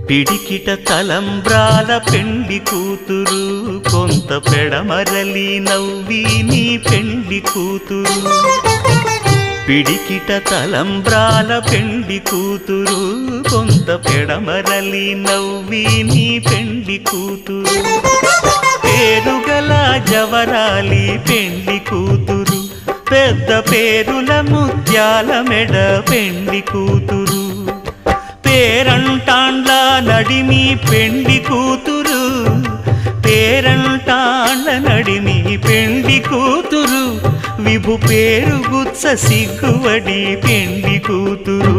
పిడికిట తలంబ్రాల పెండి కూతురు కొంత పెడమరలి నవ్వి నీ పెండి కూతురు పిడికిట తలంబ్రాల పెండి కూతురు కొంత పెడమరలి నవ్వి నీ పెండి కూతురు పేరుగల జవరాలి పెండి కూతురు పెద్ద పేరుల ముత్యాల మెడ పెండి కూతురు పేరంటాండ్ల నడిమి పెండి కూతురు పేరంటాండ్ల నడిమి పెండి కూతురు విభు పేరు గుత్స సిగ్గువడి పెండి కూతురు